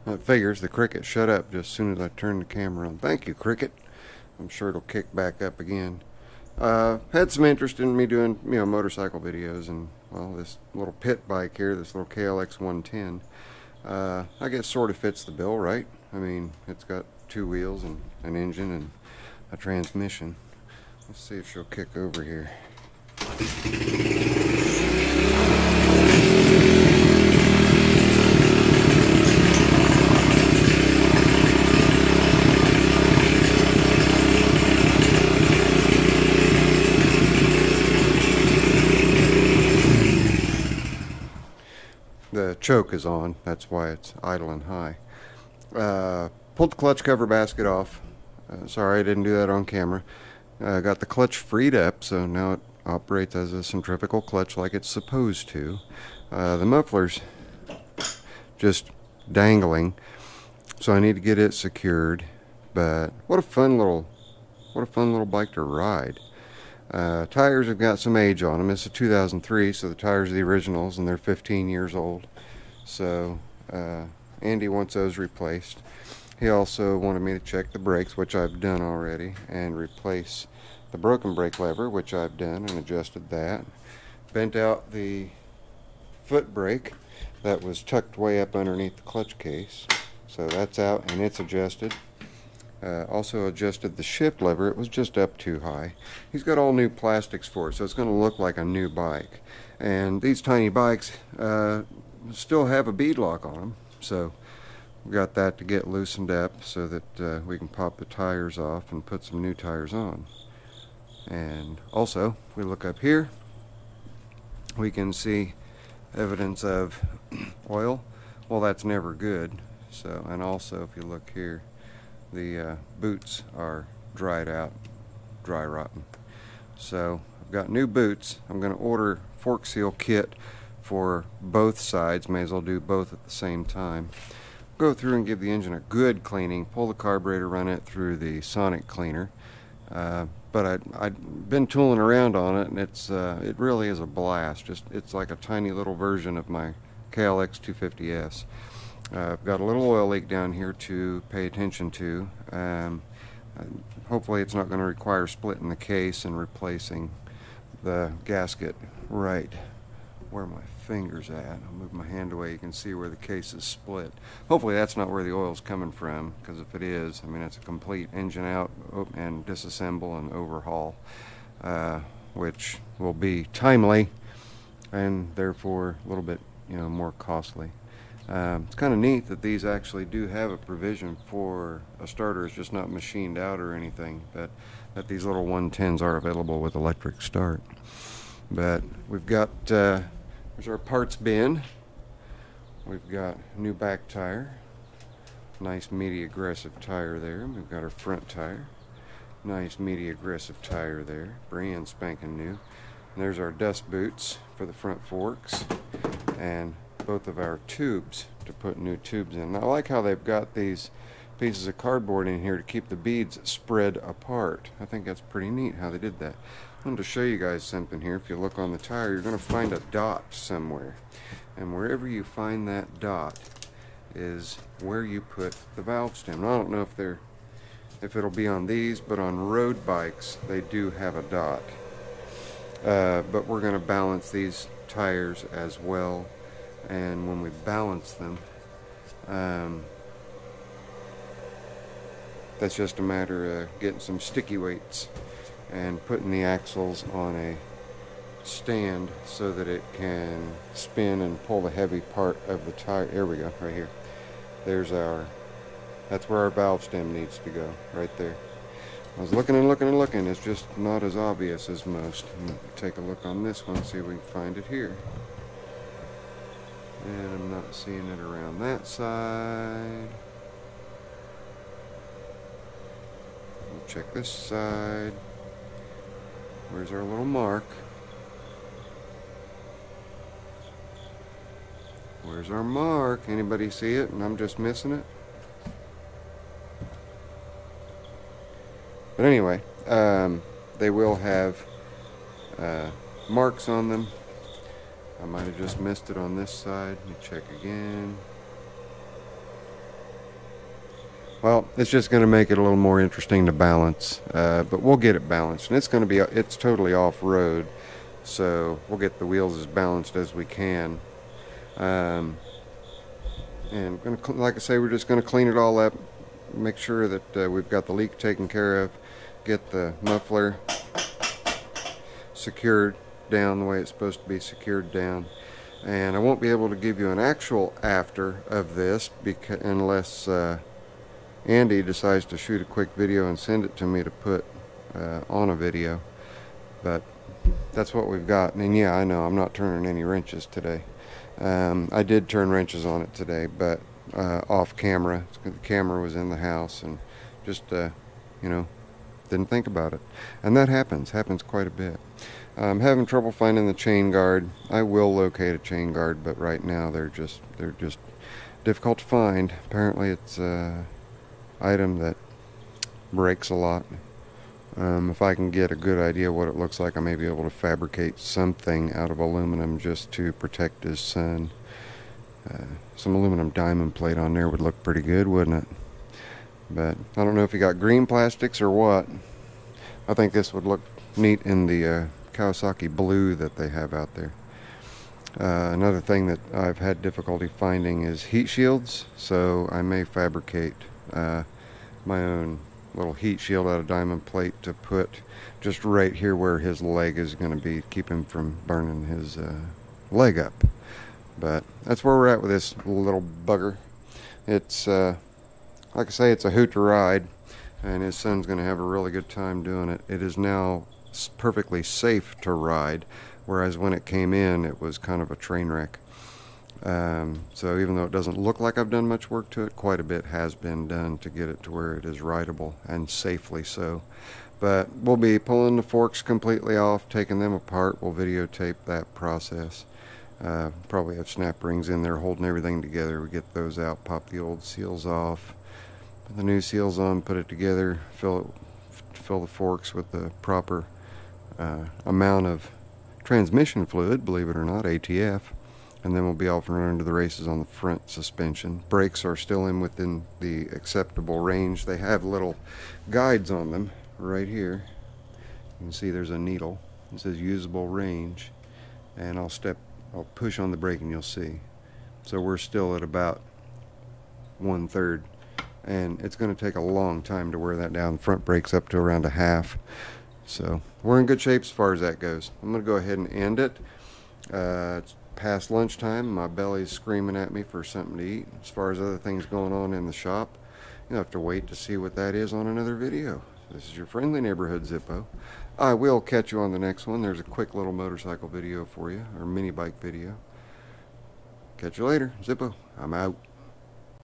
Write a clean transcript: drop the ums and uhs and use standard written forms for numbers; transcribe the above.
That figures. The cricket shut up just as soon as I turned the camera on. Thank you, cricket. I'm sure it'll kick back up again. Had some interest in me doing, motorcycle videos, and well, this little pit bike here, this little KLX100, I guess sort of fits the bill, right? I mean, it's got two wheels and an engine and a transmission. Let's see if she'll kick over here. The choke is on, that's why it's idling high. Pulled the clutch cover basket off. Sorry I didn't do that on camera. Got the clutch freed up, so now it operates as a centrifugal clutch like it's supposed to. The muffler's just dangling, so I need to get it secured. But what a fun little bike to ride. Tires have got some age on them. It's a 2003, so the tires are the originals, and they're 15 years old. So Andy wants those replaced. He also wanted me to check the brakes, which I've done already, and replace the broken brake lever, which I've done and adjusted that. Bent out the foot brake that was tucked way up underneath the clutch case, so that's out and it's adjusted. Also adjusted the shift lever. It was just up too high. He's got all new plastics for it, so it's going to look like a new bike. And these tiny bikes still have a bead lock on them, so we got that to get loosened up so that we can pop the tires off and put some new tires on. And also, if we look up here, we can see evidence of oil. Well, that's never good. So, and also, if you look here, the boots are dried out, dry rotten. So I've got new boots. I'm going to order fork seal kit for both sides. May as well do both at the same time. Go through and give the engine a good cleaning, pull the carburetor, run it through the sonic cleaner. But I've been tooling around on it, and it really is a blast. It's like a tiny little version of my KLX250S. I've got a little oil leak down here to pay attention to. Hopefully it's not going to require splitting the case and replacing the gasket right where my finger's at. I'll move my hand away, you can see where the case is split. Hopefully that's not where the oil's coming from, because if it is, I mean, it's a complete engine out and disassemble and overhaul, which will be timely and therefore a little bit more costly. It's kind of neat that these actually do have a provision for a starter. It's just not machined out or anything, but that these little 110s are available with electric start. But we've got, there's our parts bin. We've got a new back tire, nice meaty aggressive tire there. We've got our front tire, nice meaty aggressive tire there, brand spanking new. And there's our dust boots for the front forks, and both of our tubes to put new tubes in. And I like how they've got these pieces of cardboard in here to keep the beads spread apart. I think that's pretty neat how they did that. I wanted to show you guys something here. If you look on the tire, you're going to find a dot somewhere, and wherever you find that dot is where you put the valve stem. Now, I don't know if it'll be on these, but on road bikes they do have a dot. But we're going to balance these tires as well. And when we balance them, that's just a matter of getting some sticky weights and putting the axles on a stand so that it can spin and pull the heavy part of the tire. There we go, right here. That's where our valve stem needs to go, right there. I was looking and looking and looking. It's just not as obvious as most. Take a look on this one, see if we can find it here. And I'm not seeing it around that side. We'll check this side. Where's our little mark? Where's our mark? Anybody see it and I'm just missing it? But anyway, they will have marks on them. I might have just missed it on this side. Let me check again. Well, it's just going to make it a little more interesting to balance, but we'll get it balanced. And it's totally off-road, so we'll get the wheels as balanced as we can. And like I say, we're just going to clean it all up, make sure that we've got the leak taken care of, get the muffler secured down the way it's supposed to be secured down. And I won't be able to give you an actual after of this unless Andy decides to shoot a quick video and send it to me to put on a video. But that's what we've got. And yeah, I know I'm not turning any wrenches today. I did turn wrenches on it today, but off camera. The camera was in the house, and just you know, didn't think about it. And that happens quite a bit. I'm having trouble finding the chain guard. I will locate a chain guard, but right now they're just difficult to find. Apparently it's an item that breaks a lot. If I can get a good idea what it looks like, I may be able to fabricate something out of aluminum just to protect his son. Some aluminum diamond plate on there would look pretty good, wouldn't it? But I don't know if he got green plastics or what. I think this would look neat in the Kawasaki blue that they have out there. Another thing that I've had difficulty finding is heat shields, so I may fabricate my own little heat shield out of diamond plate to put just right here where his leg is going to be, keep him from burning his leg up. But that's where we're at with this little bugger. It's like I say, it's a hoot to ride, and his son's going to have a really good time doing it. It is now perfectly safe to ride, whereas when it came in it was kind of a train wreck. So even though it doesn't look like I've done much work to it, quite a bit has been done to get it to where it is rideable, and safely so. But we'll be pulling the forks completely off, taking them apart. We'll videotape that process. Probably have snap rings in there holding everything together. We get those out, pop the old seals off, put the new seals on, put it together, fill the forks with the proper amount of transmission fluid, believe it or not, ATF, and then we'll be off and running to the races on the front suspension. Brakes are still within the acceptable range. They have little guides on them right here. You can see there's a needle. It says usable range, and I'll push on the brake and you'll see. So we're still at about 1/3, and it's going to take a long time to wear that down. Front brake's up to around 1/2. So we're in good shape as far as that goes. I'm going to go ahead and end it. It's past lunchtime. My belly's screaming at me for something to eat. As far as other things going on in the shop, you'll have to wait to see what that is on another video. This is your friendly neighborhood Zippo. I will catch you on the next one. There's a quick little motorcycle video for you, or mini bike video. Catch you later. Zippo, I'm out.